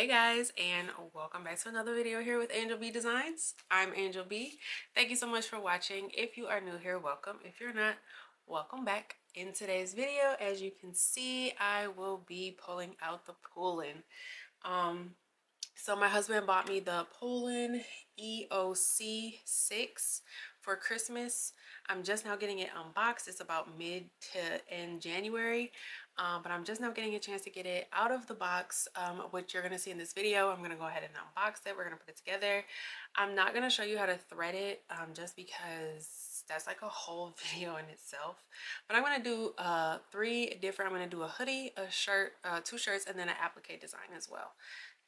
Hey guys, and welcome back to another video here with Angel B Designs. I'm Angel B. Thank you so much for watching. If you are new here, welcome. If you're not, welcome back. In today's video, as you can see, I will be pulling out the Poolin. So my husband bought me the Poolin EOC06 for Christmas. I'm just now getting it unboxed. It's about mid to end January, but I'm just now getting a chance to get it out of the box, which you're going to see in this video. I'm going to go ahead and unbox it. We're going to put it together. I'm not going to show you how to thread it just because that's like a whole video in itself. But I'm going to do three different. I'm going to do a hoodie, a shirt, two shirts, and then an applique design as well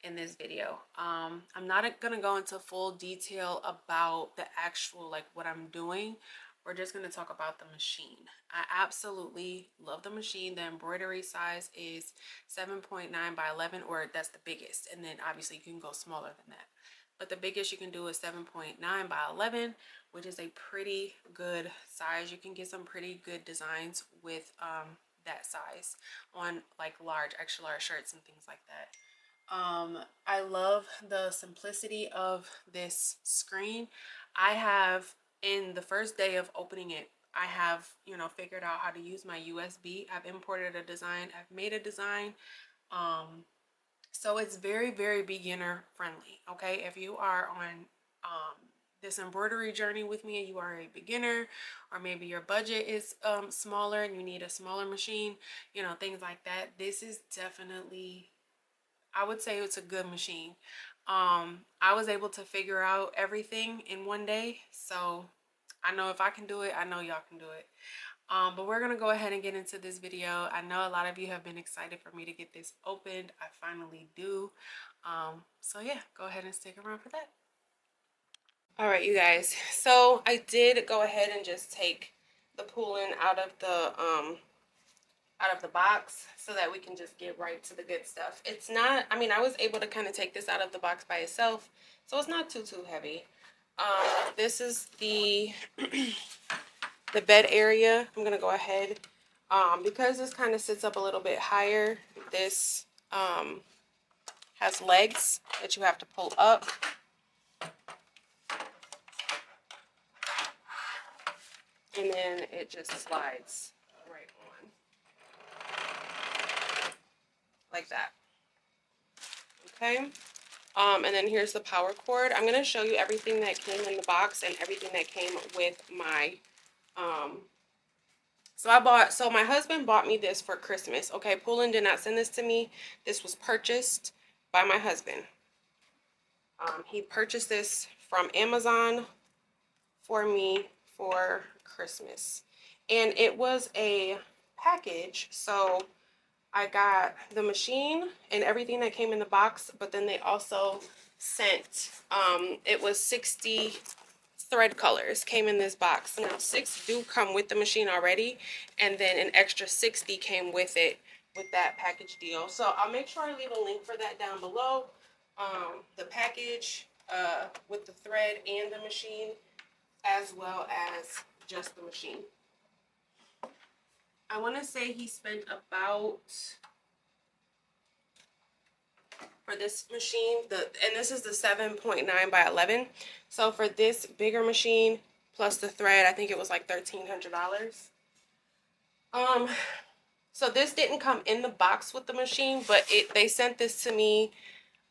in this video. I'm not gonna go into full detail about the actual like what I'm doing. We're just gonna talk about the machine. I absolutely love the machine. The embroidery size is 7.9 by 11, or that's the biggest, and then obviously you can go smaller than that, but the biggest you can do is 7.9 by 11, which is a pretty good size. You can get some pretty good designs with that size on like large, extra large shirts and things like that. I love the simplicity of this screen. I have, in the first day of opening it, I have, figured out how to use my USB. I've imported a design. I've made a design. So it's very, very beginner friendly. Okay. If you are on, this embroidery journey with me and you are a beginner, or maybe your budget is smaller and you need a smaller machine, things like that, this is definitely, I would say it's a good machine. I was able to figure out everything in one day, so I know if I can do it, I know y'all can do it. But we're gonna go ahead and get into this video. I know a lot of you have been excited for me to get this opened. I finally do. So yeah, go ahead and stick around for that. All right, you guys. So I did go ahead and just take the Poolin out of the box so that we can just get right to the good stuff. It's not, I mean, I was able to kind of take this out of the box by itself, so it's not too heavy. This is the the bed area. I'm gonna go ahead, because this kind of sits up a little bit higher. This has legs that you have to pull up, and then it just slides right on like that. Okay. And then here's the power cord. I'm going to show you everything that came in the box and everything that came with my, so my husband bought me this for Christmas. Okay, Poolin did not send this to me. This was purchased by my husband. He purchased this from Amazon for me for Christmas. And it was a package, so I got the machine and everything that came in the box, but then they also sent, it was 60 thread colors came in this box. Now 6 do come with the machine already, and then an extra 60 came with it with that package deal. So I'll make sure I leave a link for that down below. The package with the thread and the machine, as well as just the machine. I want to say he spent about, for this machine, and this is the 7.9 by 11. So for this bigger machine plus the thread, I think it was like $1,300. So this didn't come in the box with the machine, but they sent this to me.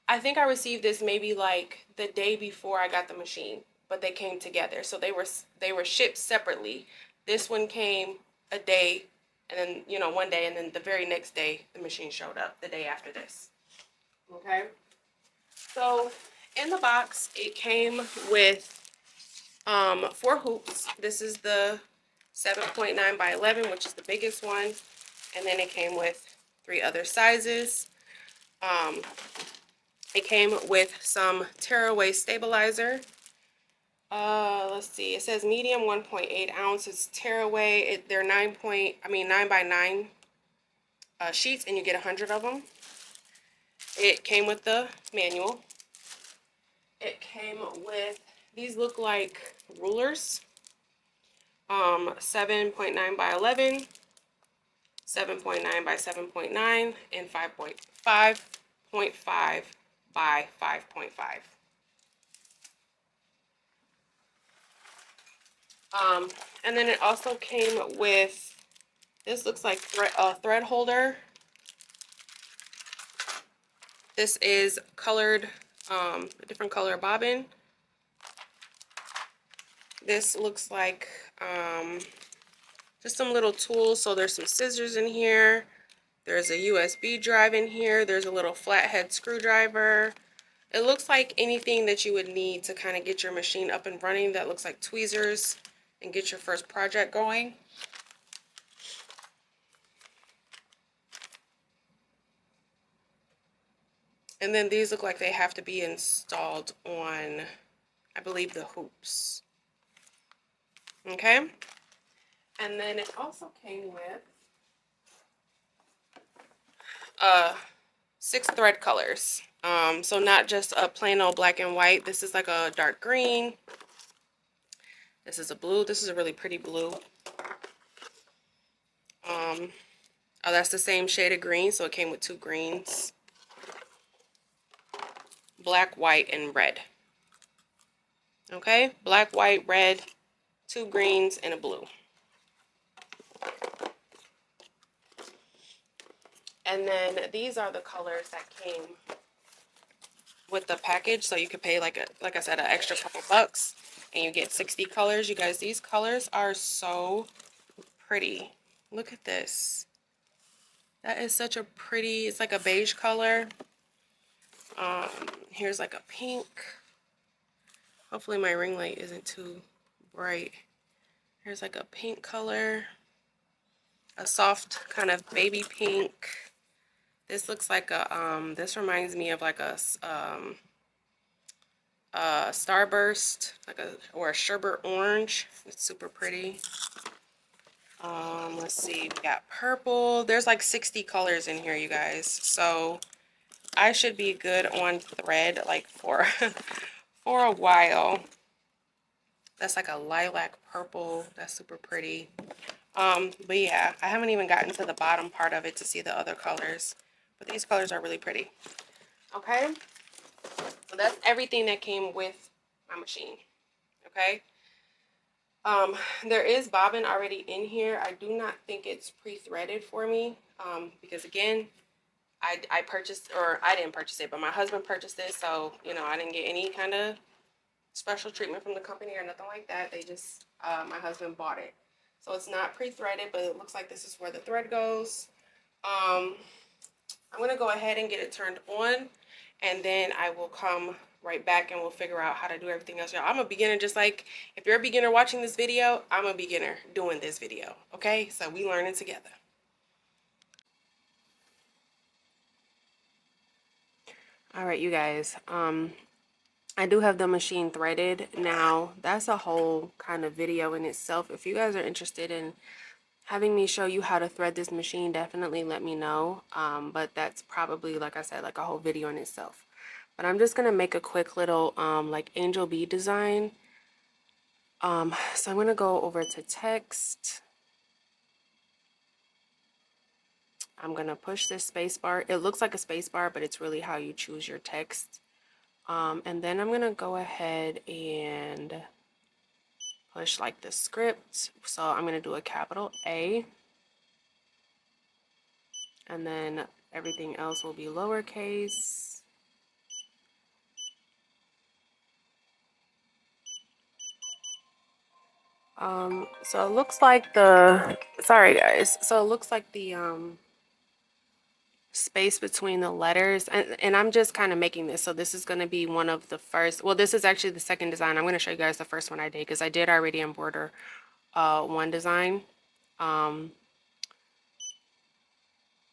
I think I received this maybe like the day before I got the machine, but they came together. So they were shipped separately. This one came a day, and then, one day, and then the very next day the machine showed up, the day after this. Okay, so in the box it came with 4 hoops. This is the 7.9 by 11, which is the biggest one, and then it came with 3 other sizes. It came with some tearaway stabilizer. Let's see, it says medium 1.8 ounce. It's tearaway. They're 9 by 9 sheets, and you get 100 of them. It came with the manual. It came with, these look like rulers. 7.9 by 11, 7.9 by 7.9, and 5.5 by 5.5. And then it also came with, this looks like thread holder. This is colored, a different color bobbin. This looks like just some little tools. So there's some scissors in here. There's a USB drive in here. There's a little flathead screwdriver. It looks like anything that you would need to kind of get your machine up and running. That looks like tweezers and get your first project going. And then these look like they have to be installed on, I believe, the hoops. Okay. And then it also came with 6 thread colors. So not just a plain old black and white. This is like a dark green. This is a blue. This is a really pretty blue. Oh, that's the same shade of green, so it came with 2 greens. Black, white, and red. Okay, black, white, red, 2 greens, and a blue. And then these are the colors that came with the package. So you could pay like I said, an extra couple bucks and you get 60 colors. You guys, these colors are so pretty. Look at this. That is such a pretty, it's like a beige color. Here's like a pink. Hopefully my ring light isn't too bright. Here's like a pink color. A soft kind of baby pink. This looks like a, this reminds me of like a starburst, like or a sherbet orange. It's super pretty. Let's see, we got purple. There's like 60 colors in here, you guys. So I should be good on thread like for for a while. That's like a lilac purple. That's super pretty. But yeah, I haven't even gotten to the bottom part of it to see the other colors. But these colors are really pretty. Okay? So that's everything that came with my machine. Okay? There is bobbin already in here. I do not think it's pre-threaded for me. Because again, I purchased, or I didn't purchase it, but my husband purchased it. So, you know, I didn't get any kind of special treatment from the company or nothing like that. They just, my husband bought it. So it's not pre-threaded, but it looks like this is where the thread goes. I'm going to go ahead and get it turned on, and then I will come right back and we'll figure out how to do everything else. Y'all, I'm a beginner, just like if you're a beginner watching this video, I'm a beginner doing this video. Okay, so we learning together. All right, you guys, I do have the machine threaded. Now that's a whole kind of video in itself. If you guys are interested in having me show you how to thread this machine, definitely let me know. But that's probably, like I said, like a whole video in itself. But I'm just gonna make a quick little like angel bead design. So I'm gonna go over to text. I'm gonna push this space bar. It looks like a space bar, but it's really how you choose your text. And then I'm gonna go ahead and push like the script. So I'm gonna do a capital A, and then everything else will be lowercase. So it looks like the, sorry guys, so it looks like the space between the letters, and I'm just kind of making this, so this is going to be one of the first, well, this is actually the second design. I'm going to show you guys the first one I did, because I did already embroider one design, and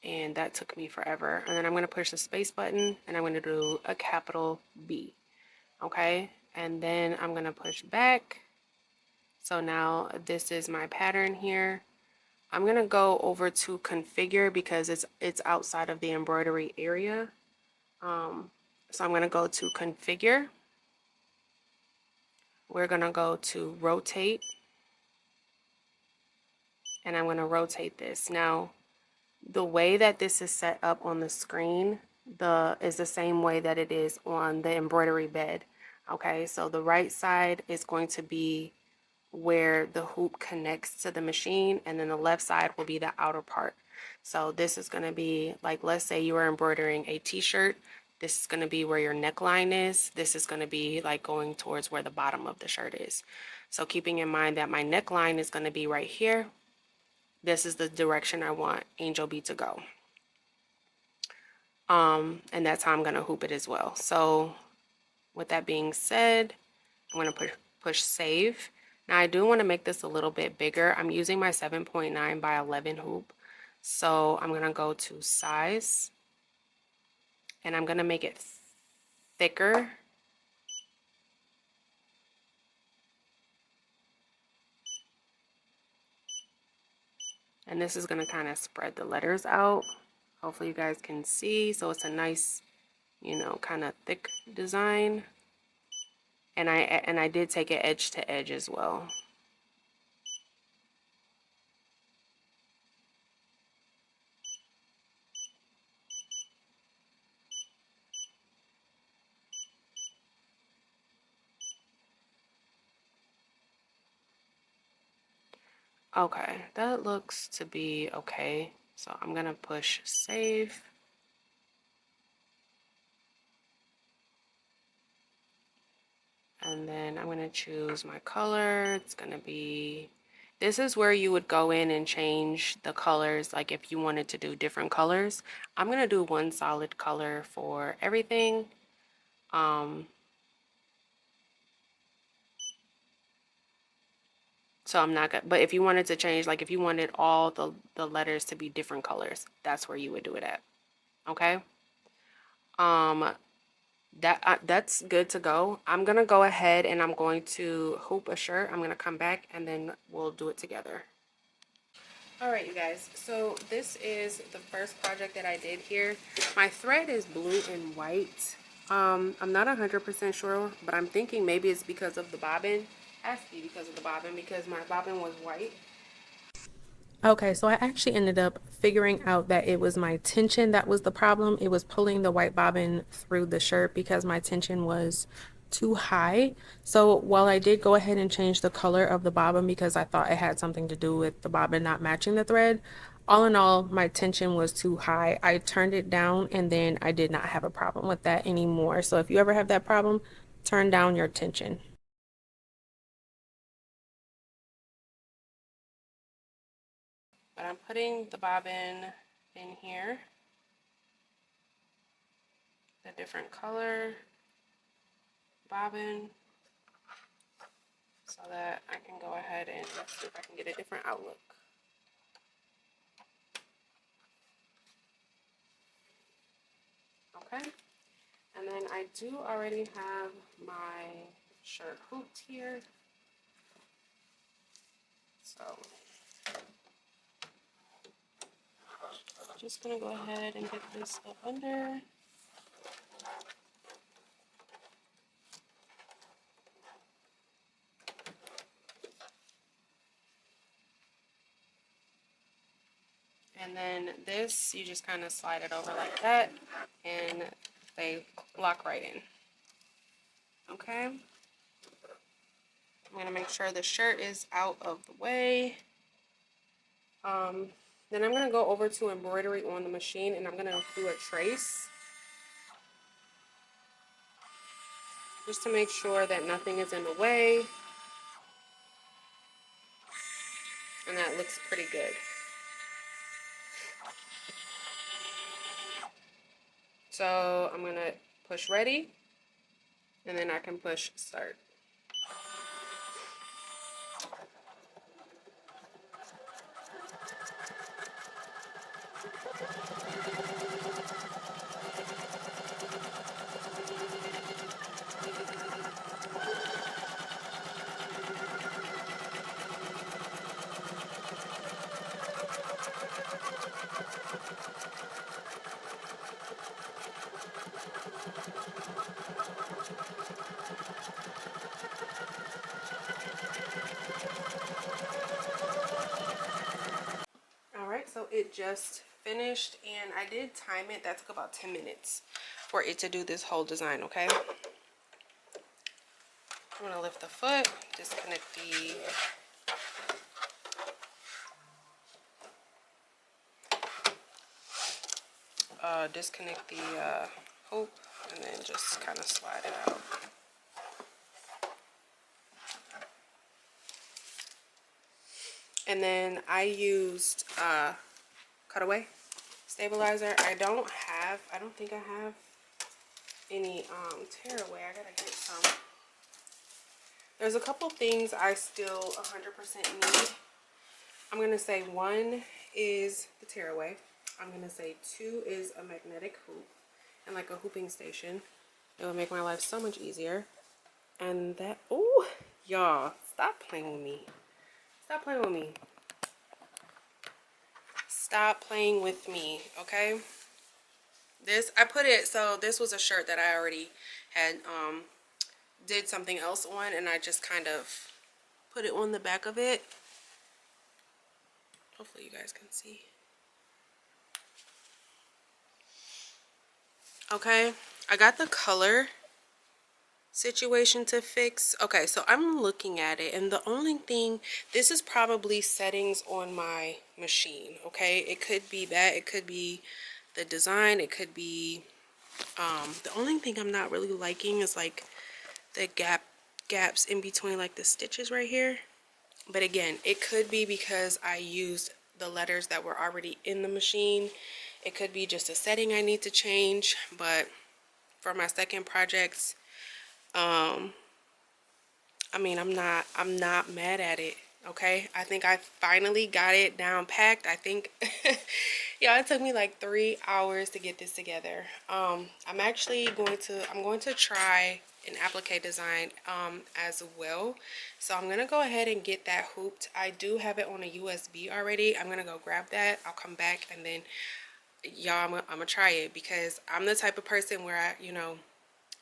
that took me forever. And then I'm going to push the space button, and I'm going to do a capital B. Okay, and then I'm going to push back. So now this is my pattern here. I'm gonna go over to configure because it's outside of the embroidery area. So I'm gonna go to configure. We're gonna go to rotate, and I'm gonna rotate this. Now, the way that this is set up on the screen, the same way that it is on the embroidery bed. Okay, so the right side is going to be where the hoop connects to the machine, and then the left side will be the outer part. So this is going to be like, let's say you are embroidering a t-shirt. This is going to be where your neckline is. This is going to be like going towards where the bottom of the shirt is. So keeping in mind that my neckline is going to be right here, this is the direction I want Angel Bee to go. And that's how I'm going to hoop it as well. So with that being said, I'm going to push save. Now I do want to make this a little bit bigger. I'm using my 7.9 by 11 hoop. So I'm going to go to size, and I'm going to make it thicker. And this is going to kind of spread the letters out. Hopefully you guys can see. So it's a nice, you know, kind of thick design. And I did take it edge to edge as well. Okay, that looks to be okay. So I'm gonna push save. And then I'm gonna choose my color. It's gonna be, this is where you would go in and change the colors, like if you wanted to do different colors. I'm gonna do one solid color for everything. So I'm not gonna, but if you wanted to change, like if you wanted all the letters to be different colors, that's where you would do it at. Okay. That's good to go. I'm gonna go ahead and I'm going to hoop a shirt. I'm gonna come back and then we'll do it together. All right, you guys, so this is the first project that I did here. My thread is blue and white. I'm not 100% sure, but I'm thinking maybe it's because of the bobbin. Has to be because of the bobbin, because my bobbin was white. Okay, so I actually ended up figuring out that it was my tension that was the problem. It was pulling the white bobbin through the shirt because my tension was too high. So while I did go ahead and change the color of the bobbin because I thought it had something to do with the bobbin not matching the thread, all in all, my tension was too high. I turned it down and then I did not have a problem with that anymore. So if you ever have that problem, turn down your tension. But I'm putting the bobbin in here, the different color bobbin, so that I can go ahead and see if I can get a different outlook. Okay, and then I do already have my shirt hooped here, so just gonna go ahead and get this up under. And then this, you just kind of slide it over like that, and they lock right in. Okay. I'm gonna make sure the shirt is out of the way. Then I'm gonna go over to embroidery on the machine, and I'm gonna do a trace, just to make sure that nothing is in the way, and that looks pretty good. So I'm gonna push ready, and then I can push start. All right, so it just finished, and I did time it. That took about 10 minutes for it to do this whole design, okay? I'm gonna lift the foot, disconnect the hoop, and then just kind of slide it out. And then I used cutaway stabilizer. I don't think I have any tearaway. I gotta get some. There's a couple things I still 100% need. I'm gonna say 1 is the tearaway. I'm gonna say 2 is a magnetic hoop and like a hooping station. It will make my life so much easier. And that, oh, y'all, stop playing with me. Stop playing with me. Stop playing with me, okay? This, I put it, so this was a shirt that I already had did something else on, and I just kind of put it on the back of it. Hopefully you guys can see. Okay, I got the color situation to fix. Okay, so I'm looking at it, and the only thing, this is probably settings on my machine, okay? It could be that, it could be the design, it could be the only thing I'm not really liking is like the gaps in between like the stitches right here. But again, it could be because I used the letters that were already in the machine. It could be just a setting I need to change. But for my second projects, I mean, I'm not mad at it. Okay, I think I finally got it down packed. I think yeah, it took me like 3 hours to get this together. I'm going to try an applique design as well. So I'm gonna go ahead and get that hooped. I do have it on a USB already. I'm gonna go grab that. I'll come back, and then y'all, I'm gonna try it, because I'm the type of person where I, you know,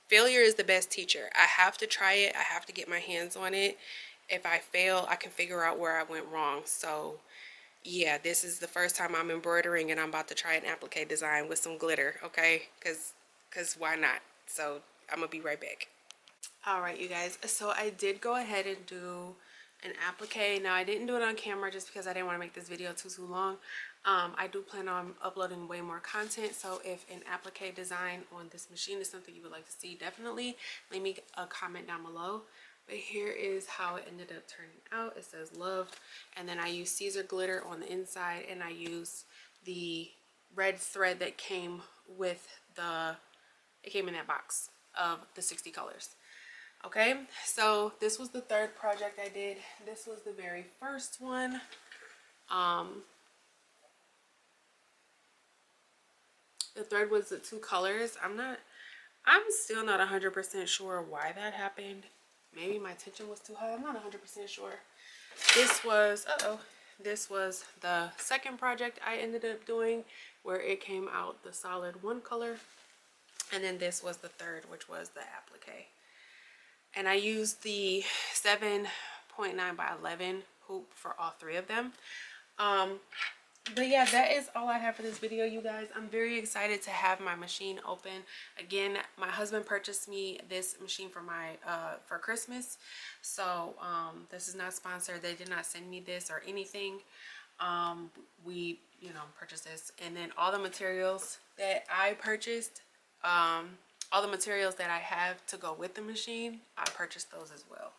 failure is the best teacher. I have to try it. I have to get my hands on it. If I fail, I can figure out where I went wrong. So yeah, this is the first time I'm embroidering, and I'm about to try an applique design with some glitter, okay? Because why not? So I'm gonna be right back. All right, you guys, so I did go ahead and do an applique. Now, I didn't do it on camera just because I didn't want to make this video too long. I do plan on uploading way more content, so if an applique design on this machine is something you would like to see, definitely leave me a comment down below. But here is how it ended up turning out. It says loved, and then I used Siser glitter on the inside, and I used the red thread that came with it came in that box of the 60 colors. Okay, so this was the third project I did. This was the very first one. The thread was the 2 colors. I'm still not 100% sure why that happened. Maybe my tension was too high. I'm not 100% sure. This was, this was the second project I ended up doing, where it came out the solid 1 color. And then this was the third, which was the applique. And I used the 7.9 by 11 hoop for all 3 of them. But yeah, that is all I have for this video, you guys. I'm very excited to have my machine open. Again, my husband purchased me this machine for my for Christmas. So this is not sponsored. They did not send me this or anything. We, you know, purchased this, and then all the materials that I purchased, all the materials that I have to go with the machine, I purchased those as well.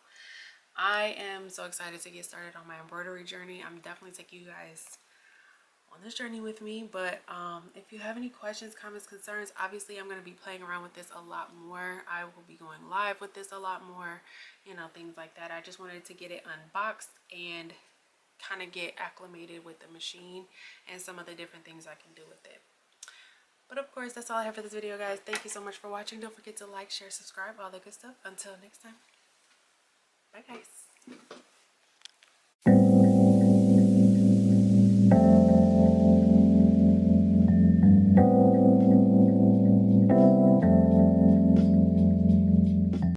I am so excited to get started on my embroidery journey. I'm definitely taking you guys on this journey with me. But if you have any questions, comments, concerns, obviously I'm going to be playing around with this a lot more. I will be going live with this a lot more, you know, things like that. I just wanted to get it unboxed and kind of get acclimated with the machine and some of the different things I can do with it. But of course, that's all I have for this video, guys. Thank you so much for watching. Don't forget to like, share, subscribe, all the good stuff. Until next time, bye guys.